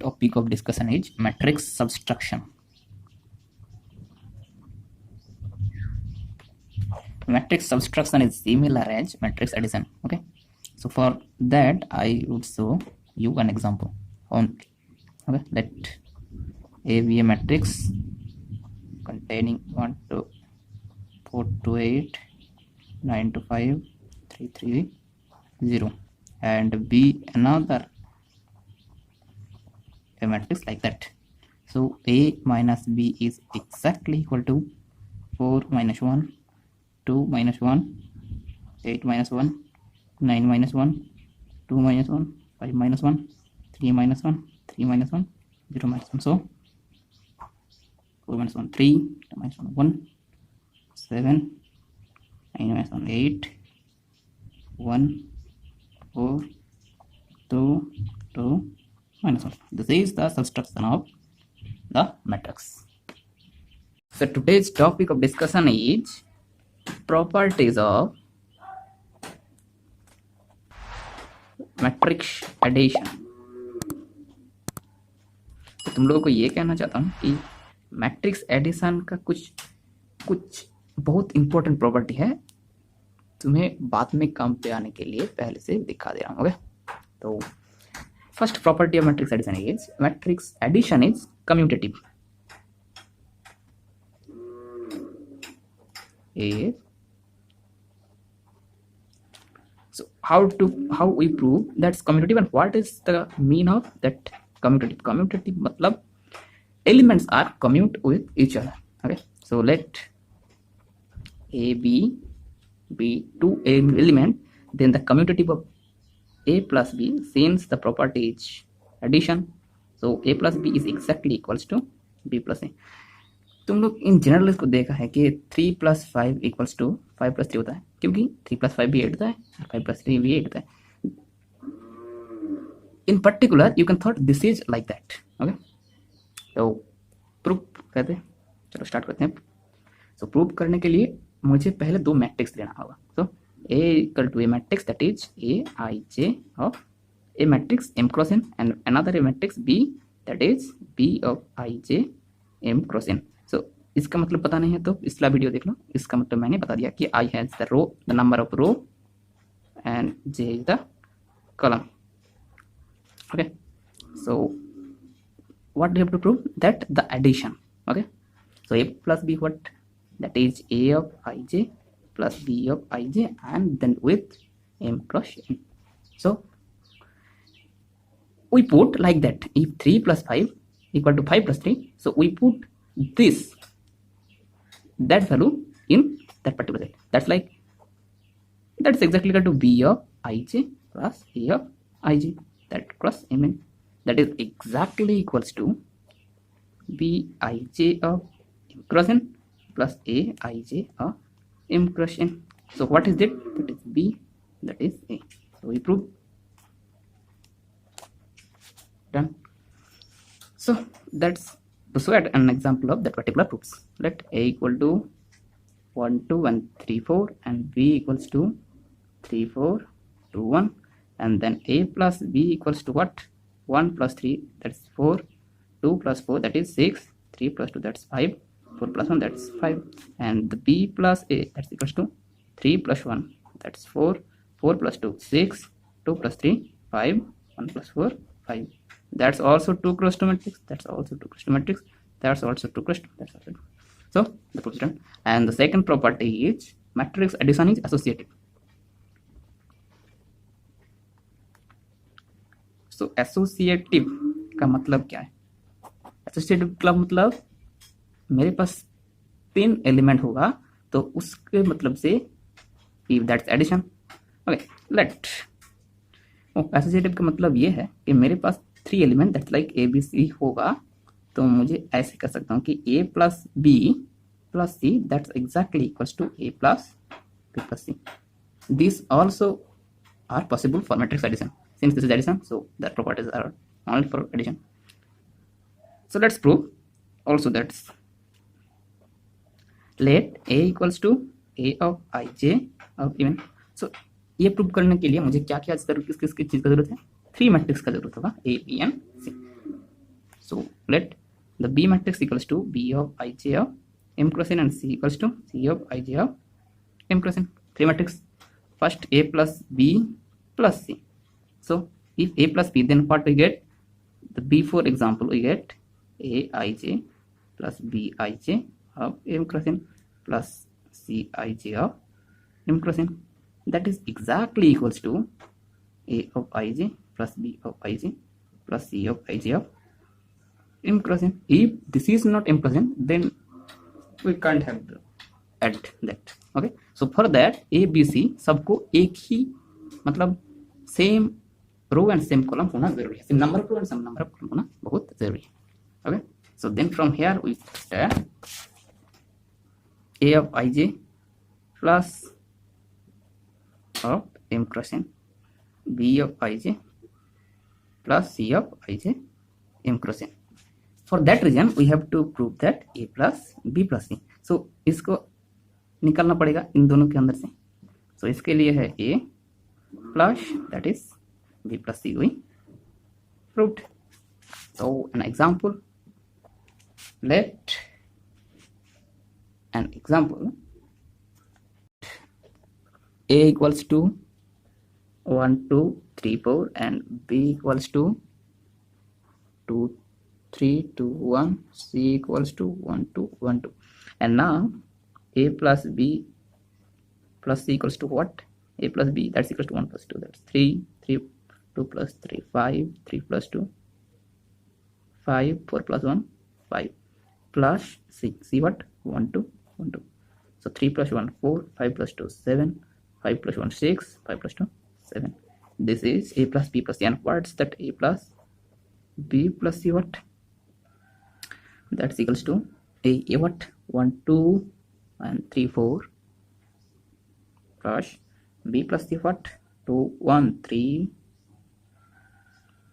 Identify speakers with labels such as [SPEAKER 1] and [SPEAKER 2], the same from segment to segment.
[SPEAKER 1] topic of discussion is matrix subtraction. Matrix subtraction is similar as matrix addition. Okay, so for that I would show you an example on. Okay, let A be a matrix containing 1 2 4 2 8 9 to 5 3 3 0, and B another a matrix like that. So A minus B is exactly equal to 4 minus 1, 2 minus 1, 8 minus 1, 9 minus 1, 2 minus 1, 5 minus 1, 3 minus 1, 3 minus 1, 0 minus 1. So 4 minus 1, 3, 2 minus 1, 1, 7, 9 minus 1, 8, 1, 4, 2, 2, minus 1. This is the subtraction of the matrix. So today's topic of discussion is properties of matrix addition. तो तुम लोगों को ये कहना चाहता हूँ कि matrix addition का कुछ बहुत इंपॉर्टेंट प्रॉपर्टी है, तुम्हें बाद में काम पे आने के लिए पहले से दिखा दे रहा हूँ. ओके, तो first property of matrix addition is matrix addition is commutative. So how we prove that's commutative and what is the mean of that commutative? Commutative matlab elements are commute with each other. Okay, so let A B be two element, then the commutative of A plus B, since the property is addition, so A plus B is exactly equals to B plus A. तुम लोग in general को देखा है कि 3 plus 5 equals to 5 plus 3 होता है, क्योंकि 3 plus 5 भी 8 होता है, 5 प्लस 3 भी 8 होता है. इन particular you can thought this is like that. Okay, तो प्रूफ कहते हैं, चलो स्टार्ट करते हैं. सो प्रूफ करने के लिए मुझे पहले दो मैट्रिक्स लेना होगा. So A equal to a matrix that is A I J of a matrix M cross N and another a matrix B that is B of I J M cross N. So इसका मतलब पता नहीं है तो पिछला video देख लो. इसका मतलब मैंने बता दिया कि I has the row, the number of row and J is the column. Okay, so what do you have to prove? That the addition. Okay, so A plus B, what that is A of ij plus B of ij and then with M cross N. So we put like that, if 3 plus 5 equal to 5 plus 3, so we put this, that value in that particular set. That's exactly equal to B of ij plus A of ij, that cross Mn, that is exactly equals to Bij of M cross N plus Aij of M cross N. So what is it? That is B, that is A. So we prove. Done. So that's to show an example of that particular proofs. Let A equal to 1 2 1 3 4 and B equals to 3 4 2 1, and then A plus B equals to what? 1 plus 3, that's 4, 2 plus 4, that is 6, 3 plus 2, that's 5, 4 plus 1, that's 5, and the B plus A, that's equals to 3 plus 1, that's 4, 4 plus 2, 6, 2 plus 3, 5, 1 plus 4, 5. That's also 2 cross 2 matrix, that's also 2 cross 2 matrix, that's also 2 cross 2, that's also 2. So the proof is done. And the second property is matrix addition is associative. So associative का मतलब क्या है? Associative का मतलब मेरे पास 3 element होगा तो उसके मतलब से if that's addition. Okay, let associative का मतलब ये है कि मेरे पास 3 element that's like A B C होगा, तो मुझे ऐसे कर सकता हूँ कि A plus B plus C that's exactly equals to A plus B plus C. This also are possible for matrix addition. Since this is addition, so the properties are only for addition. So let's prove also that let A equals to A of ij of even. So ये prove करने के लिए मुझे क्या क्या किस चीज का जरूरत है? 3 मैट्रिक्स का जरूरत होगा, A B and C. let the B matrix equals to B of ij of m cross n and C equals to C of ij of m cross n. Three matrix. First A plus B plus C. So if A plus B, then what we get? The B, for example, we get Aij plus Bij of m cross n plus Cij of m cross n. That is exactly equals to A of ij plus B of ij plus C of ij of m cross n. If this is not m cross n, then we can't have the add that. Okay, so for that A B C सबको एक ही मतलब same row and same column होना जरूरी है, same number of row and same number of column होना बहुत जरूरी है. Okay, so then from here we start A of ij plus of m cross n, B of ij plus C of ij m cross n. For that reason we have to prove that A plus B plus C. So इसको निकालना पड़ेगा इन दोनों के अंदर से. So इसके लिए है A plus that is B plus C we proved. So an example, let an example A equals to 1 2 3 4 and B equals to 2 3 2 1, C equals to 1 2 1 2, and now A plus B plus C equals to what? A plus B, that's equals to 1 plus 2, that's 3 3 2 plus 3 5 3 plus 2 5 4 plus 1 5 plus C, C what? 1 2 1 2. So 3 plus 1 4, 5 plus 2 7, 5 plus 1 6, 5 plus 2 7. This is A plus B plus C. And what's that? A plus B plus C what? That's equals to A what? 1 2 and 3 4 plus B plus C what? 2 1 3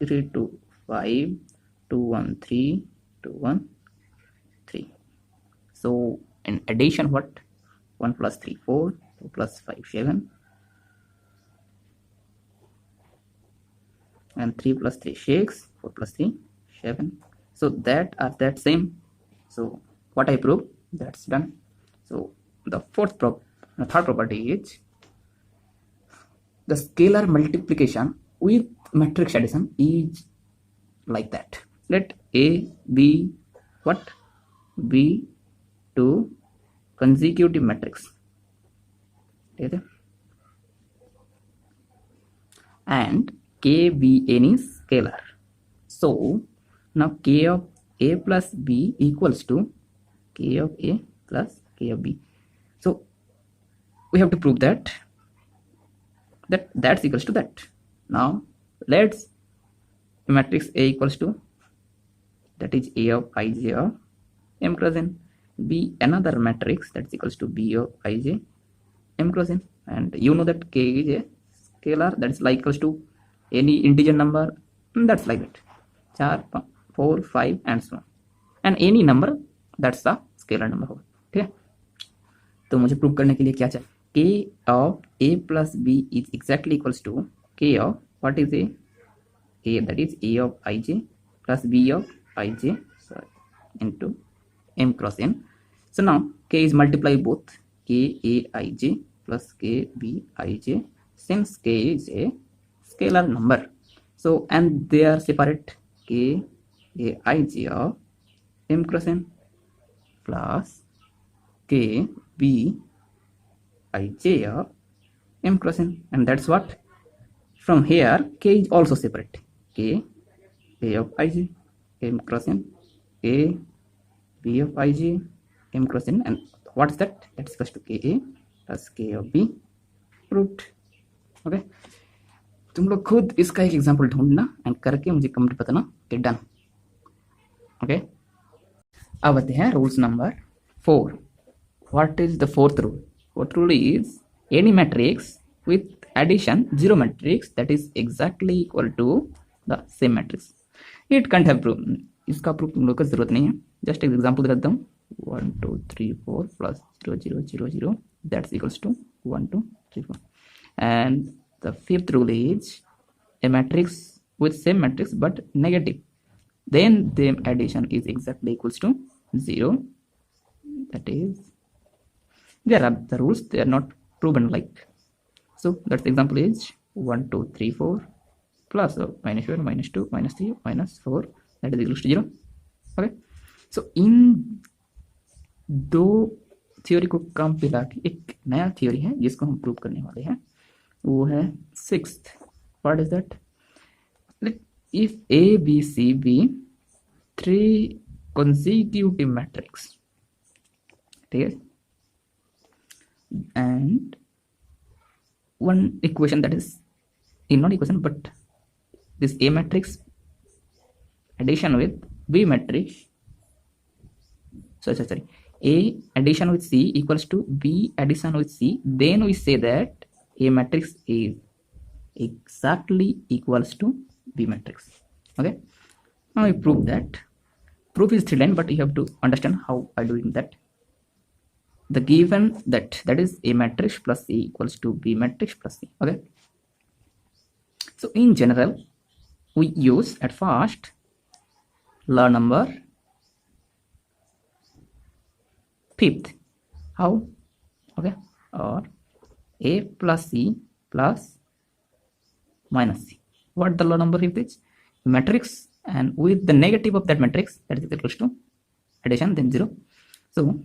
[SPEAKER 1] 3 2 5 2 1 3 2 1 3. So in addition what? 1 plus 3 4, 2 plus 5 7, and 3 plus 3 6, 4 plus 3 7. So that are that same. So what I prove, that's done. So the third property is the scalar multiplication with matrix addition is like that. Let A be what? B to consecutive matrix, and K be any scalar. So now K of A plus B equals to K of A plus K of B. So we have to prove that that's equals to that. Now let's matrix A equals to, that is A of ij of m cross n, B another matrix that's equals to B of ij m cross n, and you know that K is a scalar, that's like equals to any integer number, that's like that 4 4 5 and so on, and any number that's a scalar number होगा. ठीक है, तो मुझे prove करने के लिए क्या चाहिए? K of A plus B is exactly equals to K of what is A that is A of ij plus B of ij into m cross n. So now K is multiply both K A ij plus K B ij, since K is a scalar number. So and they are separate, K A ij of m cross n plus K B ij of m cross n, and that's what, from here K is also separate, K A of ij m cross n, K B of ij m cross n, and what's that? That's equals to K A plus K of B. Proved. Okay, तुम लोग खुद इसका एक example ढूंढना and करके मुझे comment बताना कि डन. ओके, अब आते हैं rules number 4. What is the fourth rule? Fourth rule is any matrix with addition zero matrix that is exactly equal to the same matrix, it can't have proof. इसका proof तुम लोग को जरूरत नहीं है, जस्ट एक एग्जांपल दे देता हूँ. 1 2 3 4 plus 0 0 0 0 that's equals to 1 2 3 4. And the fifth rule is a matrix with same matrix but negative. then the addition is exactly equals to 0. That is, there are the rules, they are not proven like. So that's the example is 1 2 3 4 plus minus 1 minus 2 minus 3 minus 4, that is equals to 0. Okay, so इन दो theory को काम पिला के एक नया theory है जिसको हम प्रूव करने वाले हैं, वो है sixth. What is that? if A, B, C, B, 3 consecutive matrix, ठीक है, and one equation that is not equation but this A matrix addition with B matrix, sorry, A addition with C equals to B addition with C, then we say that A matrix is exactly equals to B matrix. Okay, now we prove that. Proof is 3 line, but you have to understand how by doing that. The given that is A matrix plus C equals to B matrix plus C. Okay, so in general we use at first law number fifth. How? Okay, or A plus C plus minus C. What the law number fifth is? Matrix and with the negative of that matrix, that is equals to addition then 0. So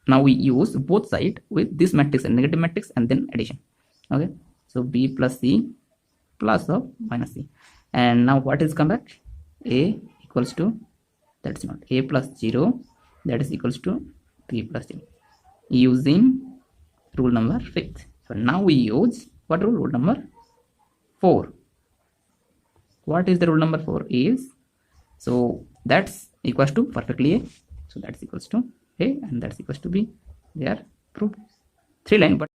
[SPEAKER 1] now we use both side with this matrix and negative matrix and then addition. Okay, so B plus C plus of minus C, and now what is come back? A equals to, that's not A plus 0, that is equals to B plus 0 using rule number 5th. So now we use what rule? Rule number 4. What is the rule number 4 is, so that's equals to perfectly A, so that's equals to A and that's equals to B. They are proved 3 line, but